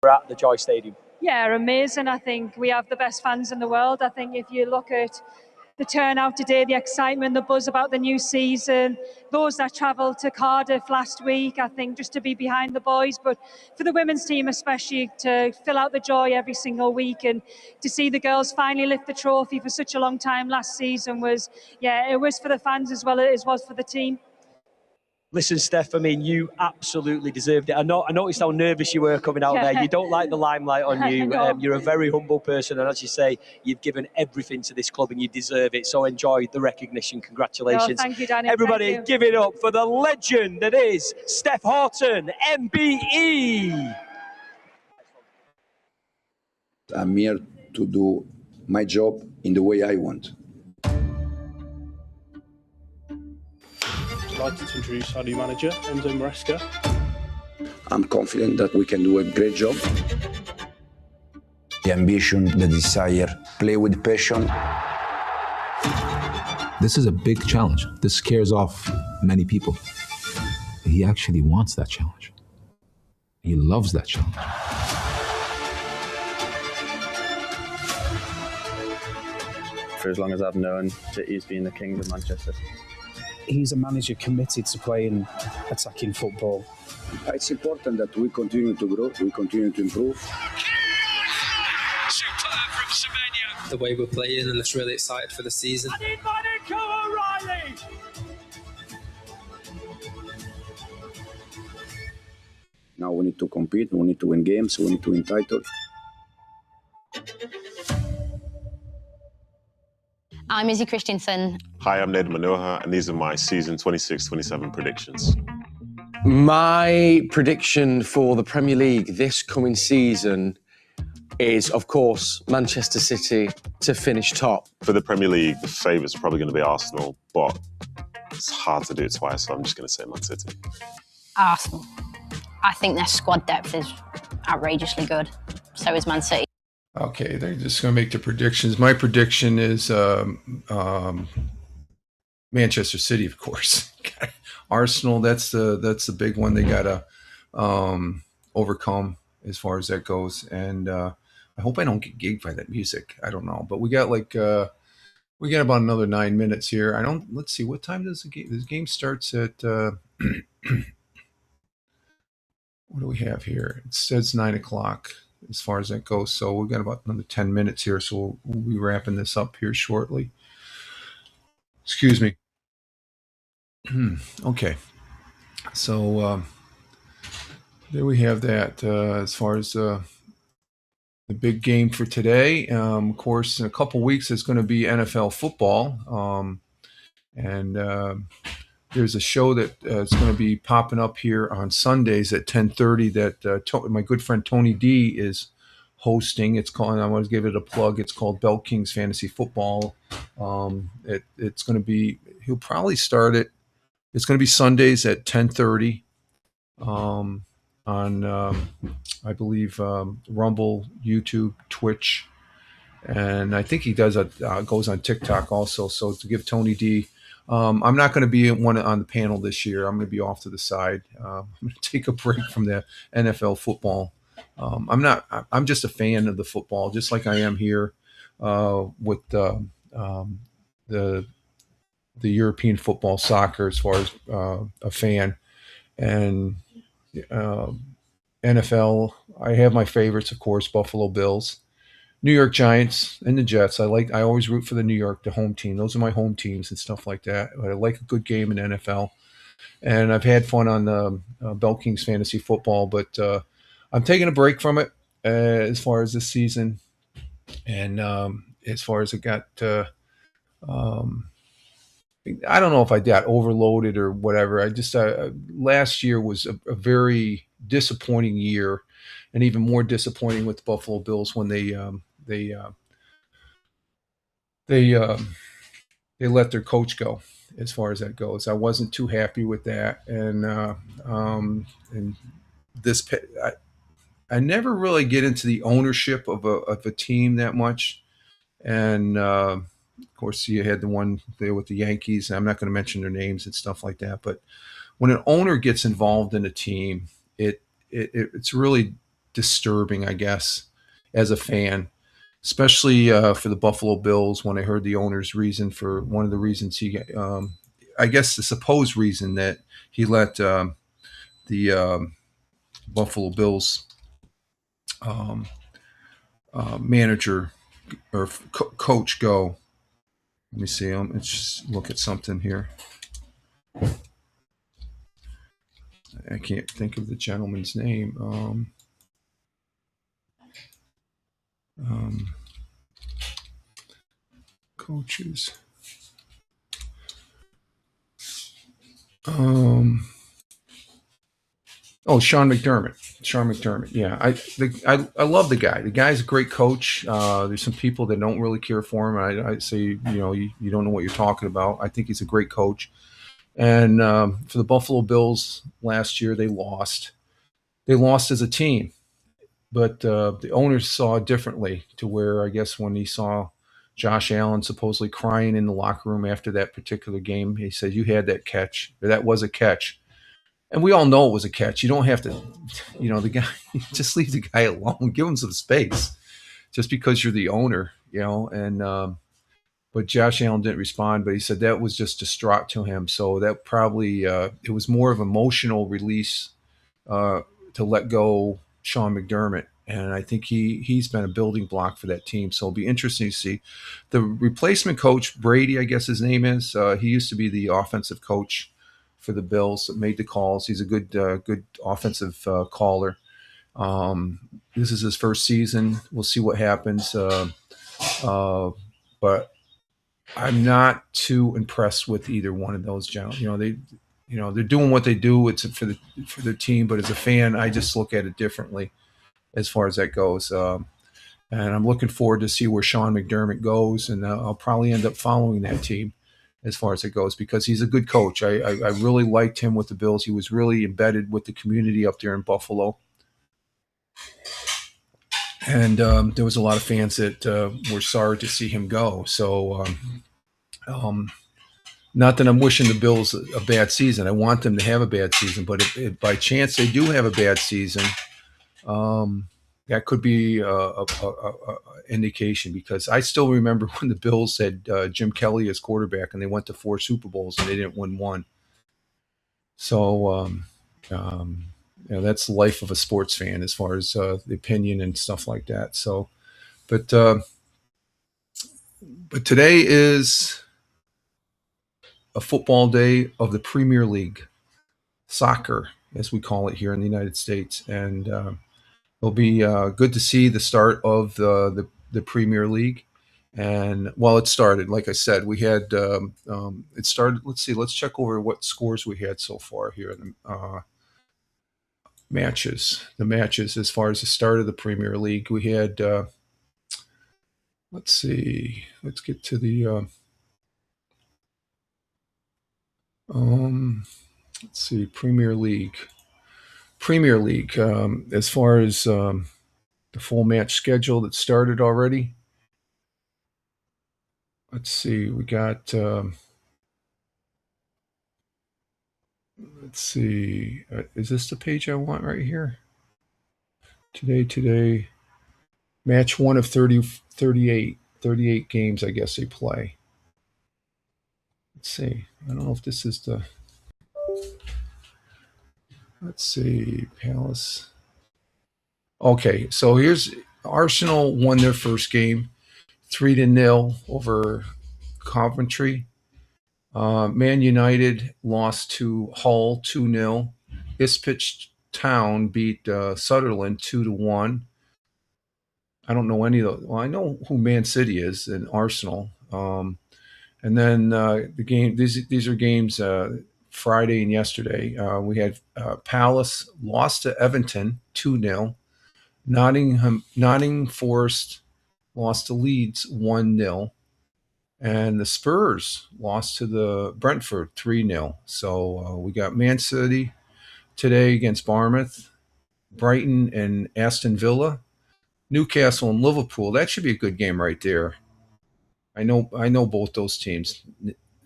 [SPEAKER 12] We're at the Joy Stadium.
[SPEAKER 13] Yeah, amazing. I think we have the best fans in the world. I think if you look at the turnout today, the excitement, the buzz about the new season, those that travelled to Cardiff last week, I think just to be behind the boys, but for the women's team especially, to fill out the joy every single week and to see the girls finally lift the trophy for such a long time last season was, yeah, it was for the fans as well as it was for the team.
[SPEAKER 12] Listen, Steph, I mean, you absolutely deserved it. I noticed how nervous you were coming out there. You don't like the limelight on you. You're a very humble person. And as you say, you've given everything to this club and you deserve it. So enjoy the recognition. Congratulations.
[SPEAKER 13] Oh, thank you, Danny.
[SPEAKER 12] Everybody, give it up for the legend that is Steph Houghton, MBE.
[SPEAKER 14] I'm here to do my job in the way I want.
[SPEAKER 15] delighted to introduce our new manager, Enzo Maresca.
[SPEAKER 14] I'm confident that we can do a great job. The ambition, the desire, play with passion.
[SPEAKER 16] This is a big challenge. This scares off many people. He actually wants that challenge. He loves that challenge.
[SPEAKER 17] For as long as I've known that he's been the king of Manchester.
[SPEAKER 18] He's a manager committed to playing attacking football.
[SPEAKER 14] It's important that we continue to grow, we continue to improve.
[SPEAKER 19] The way we're playing, and it's really excited for the season.
[SPEAKER 10] O'Reilly!
[SPEAKER 14] Now we need to compete, we need to win games, we need to win titles.
[SPEAKER 4] I'm Izzy Christensen.
[SPEAKER 5] Hi, I'm Ned Manoha, and these are my season 26-27 predictions.
[SPEAKER 20] My prediction for the Premier League this coming season is, of course, Manchester City to finish top.
[SPEAKER 5] For the Premier League, the favourite's probably going to be Arsenal, but it's hard to do it twice, so I'm just going to say Man City.
[SPEAKER 4] Arsenal. I think their squad depth is outrageously good. So is Man City.
[SPEAKER 1] Okay, they're just going to make the predictions. My prediction is Manchester City, of course. Arsenal, that's the big one they got to overcome as far as that goes. And I hope I don't get gigged by that music. I don't know, but we got about another 9 minutes here. Let's see, what time does the game? This game starts at. What do we have here? It says 9 o'clock as far as that goes. So we've got about another 10 minutes here. So we'll be wrapping this up here shortly. Excuse me. Okay. So there we have that as far as the big game for today. Of course, in a couple weeks, it's going to be NFL football. And there's a show that is going to be popping up here on Sundays at 10:30 that my good friend Tony D is hosting. It's called, I want to give it a plug, it's called Bell Kings Fantasy Football. It's going to be, he'll probably start it. It's going to be Sundays at 10:30 on, I believe, Rumble, YouTube, Twitch. And I think he does goes on TikTok also. So to give Tony D, I'm not going to be on the panel this year. I'm going to be off to the side. I'm going to take a break from the NFL football. I'm just a fan of the football, just like I am here with the European football, soccer, as far as a fan. And NFL, I have my favorites, of course, Buffalo Bills, New York Giants, and the Jets. I always root for the home team. Those are my home teams and stuff like that. But I like a good game in NFL. And I've had fun on the Bell Kings Fantasy Football, but I'm taking a break from it as far as this season. And as far as it got, I don't know if I got overloaded or whatever. I just, last year was a very disappointing year, and even more disappointing with the Buffalo Bills when they let their coach go. As far as that goes, I wasn't too happy with that, and this I never really get into the ownership of a team that much, and of course you had the one there with the Yankees. I'm not going to mention their names and stuff like that, but when an owner gets involved in a team, it's really disturbing, I guess, as a fan, especially for the Buffalo Bills. When I heard the owner's reason for one of the reasons I guess the supposed reason that he let the Buffalo Bills manager or coach go. Let me see. Let's just look at something here. I can't think of the gentleman's name. Coaches. Sean McDermott. Yeah, I love the guy. The guy's a great coach. There's some people that don't really care for him. I say, you don't know what you're talking about. I think he's a great coach, And for the Buffalo Bills last year, they lost. They lost as a team, but the owners saw it differently, to where I guess when he saw Josh Allen supposedly crying in the locker room after that particular game, he said, "You had that catch, or that was a catch." And we all know it was a catch. You don't have to, the guy, just leave the guy alone, give him some space, just because you're the owner, And but Josh Allen didn't respond, but he said that was just distraught to him. So that probably it was more of emotional release to let go Sean McDermott. And I think he's been a building block for that team. So it'll be interesting to see. The replacement coach, Brady, I guess his name is, he used to be the offensive coach for the Bills, that made the calls. He's a good offensive caller. This is his first season. We'll see what happens. But I'm not too impressed with either one of those gentlemen. They're doing what they do. It's for their team, but as a fan, I just look at it differently as far as that goes. And I'm looking forward to see where Sean McDermott goes, and I'll probably end up following that team as far as it goes, because he's a good coach. I really liked him with the Bills. He was really embedded with the community up there in Buffalo. And there was a lot of fans that were sorry to see him go. So not that I'm wishing the Bills a bad season. I want them to have a bad season. But if by chance they do have a bad season, that could be a indication, because I still remember when the Bills had Jim Kelly as quarterback and they went to 4 Super Bowls and they didn't win one. So that's the life of a sports fan as far as the opinion and stuff like that. So, but today is a football day of the Premier League, soccer, as we call it here in the United States. And it'll be good to see the start of the Premier League. And it started, like I said, we had it started. Let's see. Let's check over what scores we had so far here in the matches. The matches as far as the start of the Premier League, we had. Let's see. Let's get to the. Let's see. Premier League. As far as the full match schedule that started already. Let's see, we got, let's see, is this the page I want right here? Today, match 1 of 38 games, I guess they play. Let's see, I don't know if this is the, let's see, Palace. Okay, so here's Arsenal won their first game 3-0 over Coventry. Man United lost to Hull 2-0. Ipswich Town beat Sunderland 2-1. I don't know any of those. Well, I know who Man City is and Arsenal. And then the game. These are games Friday and yesterday. We had Palace lost to Everton 2-0. Nottingham Forest lost to Leeds 1-0. And the Spurs lost to the Brentford 3-0. So we got Man City today against Bournemouth, Brighton and Aston Villa, Newcastle and Liverpool. That should be a good game right there. I know both those teams,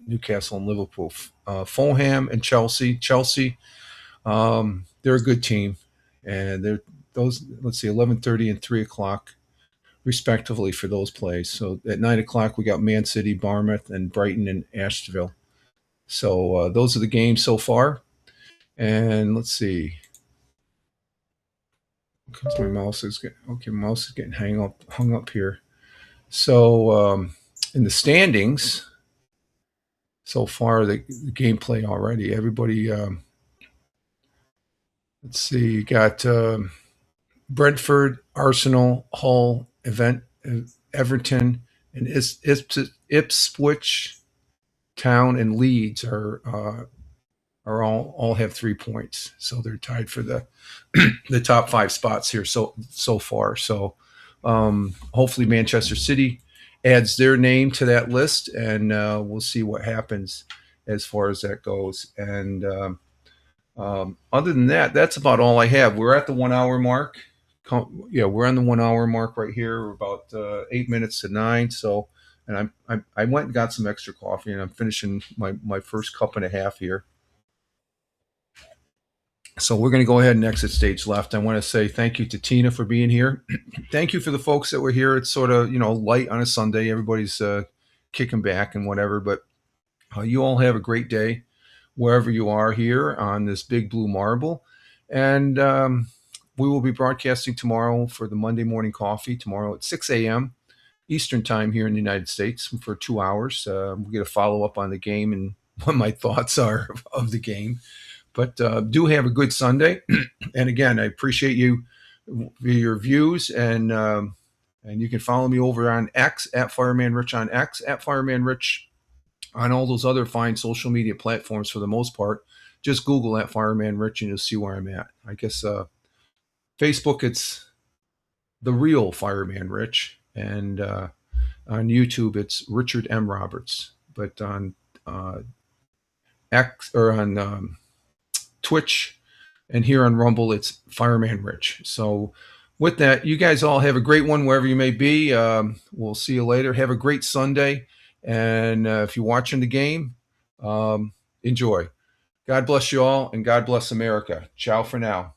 [SPEAKER 1] Newcastle and Liverpool. Fulham and Chelsea. Chelsea, they're a good team. And they're those, let's see, 11:30 and 3 o'clock. Respectively for those plays. So at 9 o'clock, we got Man City, Bournemouth, and Brighton and Asheville. So those are the games so far. And let's see. Because my mouse is getting hung up here. So in the standings, so far the gameplay already. Everybody, let's see. You got Brentford, Arsenal, Hull, Everton, and Ipswich Town and Leeds are all have 3 points, so they're tied for the top 5 spots here so far. So hopefully Manchester City adds their name to that list, and we'll see what happens as far as that goes. And other than that, that's about all I have. We're at the 1 hour mark. Yeah, we're on the 1 hour mark right here. We're about 8 minutes to 9. So, and I went and got some extra coffee, and I'm finishing my first cup and a half here. So we're going to go ahead and exit stage left. I want to say thank you to Tina for being here. Thank you for the folks that were here. It's sort of, light on a Sunday. Everybody's kicking back and whatever, but you all have a great day wherever you are here on this big blue marble. And we will be broadcasting tomorrow for the Monday morning coffee tomorrow at 6 a.m. Eastern time here in the United States for 2 hours. We'll get a follow-up on the game and what my thoughts are of the game. But do have a good Sunday. And again, I appreciate your views. And you can follow me over on X, at Fireman Rich on X, at Fireman Rich on all those other fine social media platforms for the most part. Just Google at Fireman Rich and you'll see where I'm at. I guess Facebook, it's The Real Fireman Rich. And on YouTube, it's Richard M. Roberts. But on X or on Twitch and here on Rumble, it's Fireman Rich. So with that, you guys all have a great one wherever you may be. We'll see you later. Have a great Sunday. And if you're watching the game, enjoy. God bless you all, and God bless America. Ciao for now.